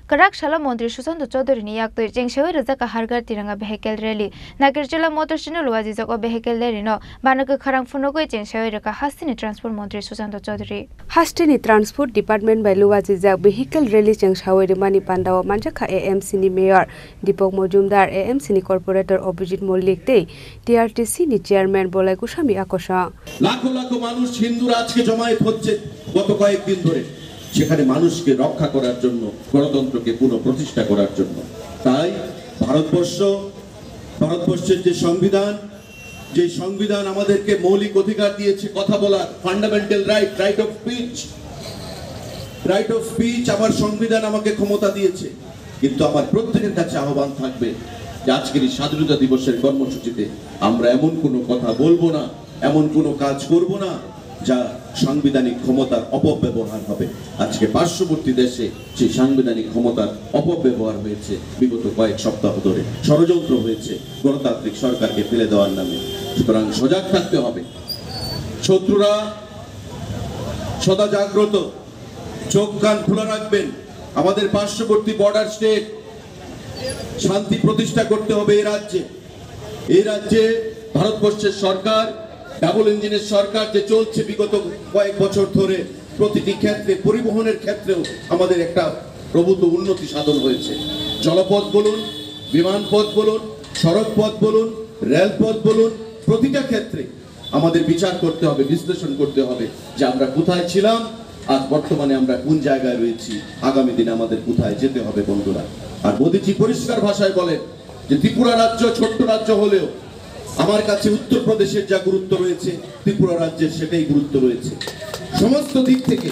Karakshalo Mantri Susanto Chaudhary ni yaktoi Jengshawai Rajaka Hargar Tiranga Vehicle Rally Nagirjila Motorchino Luazizako Vehicle Rally Banaka Kharang Funogoi Jengshawai Raka Hastini Transport Mantri Susanto Chaudhary Hastini Transport Department by Luazizak Vehicle Rally Jengshawai Rimani Pandawa Manjaka AMC ni Mayor Deepak Mojumdar AMC ni Corporator Abhijit Mollik Tei TRTC ni Chairman Bolai Kusami Akosha লাখো লাখো মানুষ হিন্দুরা আজকে জমায়েত হচ্ছে গত কয়েকদিন ধরে সেখানে মানুষকে রক্ষা করার জন্য গণতন্ত্রকে পুনঃপ্রতিষ্ঠা করার জন্য তাই ভারতবর্ষের যে সংবিধান আমাদেরকে মৌলিক অধিকার দিয়েছে কথা বলার ফান্ডামেন্টাল রাইট অফ স্পিচ আমার সংবিধান আমাকে ক্ষমতা দিয়েছে কিন্তু আমার প্রত্যেকের কাছে আহ্বান থাকবে যে আজকের এই স্বাধীনতা দিবসের কর্মসূচিতে আমরা এমন কোনো কথা বলবো না এমন কোনো কাজ করব না যা সাংবিধানিক ক্ষমতার অপব্যবহার হবে আজকে পার্শ্ববর্তী দেশে যে সাংবিধানিক ক্ষমতার অপব্যবহার হয়েছে বিগত কয়েক সপ্তাহ ধরে ষড়যন্ত্র হয়েছে গণতান্ত্রিক সরকারকে ফেলে দেওয়ার নামে সুতরাং সজাগ থাকতে হবে শত্রুরা সদা জাগ্রত চোখ কান খোলা রাখবেন আমাদের পার্শ্ববর্তী বর্ডার স্টেট শান্তি প্রতিষ্ঠা করতে হবে এই রাজ্যে ভারতবর্ষের সরকার ডাবল ইঞ্জিনের সরকার যে চলছে বিগত কয়েক বছর ধরে প্রতিটি ক্ষেত্রে পরিবহনের ক্ষেত্রেও আমাদের একটা প্রভূত উন্নতি সাধন হয়েছে জলপথ বলুন বিমানপথ বলুন সড়কপথ বলুন রেলপথ বলুন প্রতিটা ক্ষেত্রে আমাদের বিচার করতে হবে বিশ্লেষণ করতে হবে যে আমরা কোথায় ছিলাম আজ বর্তমানে আমরা কোন জায়গায় রয়েছি আগামী দিনে আমাদের কোথায় যেতে হবে বন্ধুরা আর মোদিজি পরিষ্কার ভাষায় বলেন যে ত্রিপুরা রাজ্য ছোট্ট রাজ্য হলেও আমার কাছে উত্তরপ্রদেশের যা গুরুত্ব রয়েছে ত্রিপুরা রাজ্যের সেটাই গুরুত্ব রয়েছে সমস্ত দিক থেকে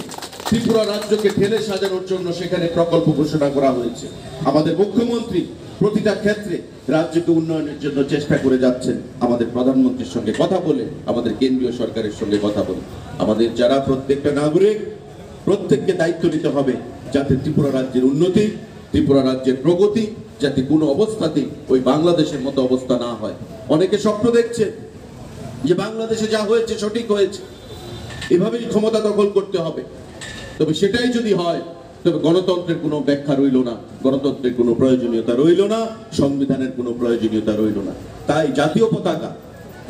ত্রিপুরা রাজ্যকে ঢেলে সাজানোর জন্য সেখানে প্রকল্প ঘোষণা করা হয়েছে আমাদের মুখ্যমন্ত্রী প্রতিটা ক্ষেত্রে রাজ্যকে উন্নয়নের জন্য চেষ্টা করে যাচ্ছেন আমাদের প্রধানমন্ত্রীর সঙ্গে কথা বলে আমাদের কেন্দ্রীয় সরকারের সঙ্গে কথা বলে আমাদের যারা প্রত্যেকটা নাগরিক প্রত্যেককে দায়িত্ব নিতে হবে যাতে ত্রিপুরা রাজ্যের উন্নতি ত্রিপুরা রাজ্যের প্রগতি যাতে কোনো অবস্থাতেই ওই বাংলাদেশের মতো অবস্থা না হয় অনেকে স্বপ্ন দেখছে যে বাংলাদেশে যা হয়েছে সঠিক হয়েছে এভাবেই ক্ষমতা দখল করতে হবে তবে সেটাই যদি হয় তবে গণতন্ত্রের কোনো ব্যাখ্যা রইল না গণতন্ত্রের কোনো প্রয়োজনীয়তা রইল না সংবিধানের কোনো প্রয়োজনীয়তা রইল না তাই জাতীয় পতাকা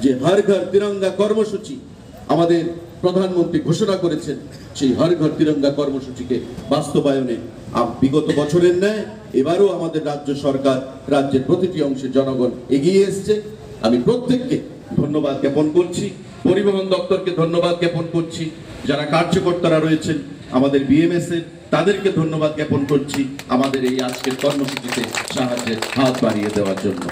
যে হর ঘর তিরঙ্গা কর্মসূচি আমাদের প্রধানমন্ত্রী ঘোষণা করেছেন সেই হর ঘর তিরঙ্গা কর্মসূচিকে বাস্তবায়নে বিগত বছরের ন্যায় এবারও আমাদের রাজ্য সরকার রাজ্যের প্রতিটি অংশের জনগণ এগিয়ে এসছে আমি প্রত্যেককে ধন্যবাদ জ্ঞাপন করছি পরিবহন দপ্তরকে ধন্যবাদ জ্ঞাপন করছি যারা কার্যকর্তারা রয়েছেন আমাদের বিএমএস এর তাদেরকে ধন্যবাদ জ্ঞাপন করছি আমাদের এই আজকের কর্মসূচিতে সাহায্যের হাত বাড়িয়ে দেওয়ার জন্য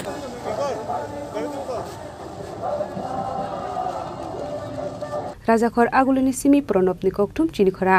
রাজাখর আগুলিনি সিমি প্রণব নিককটুম চিনিখরা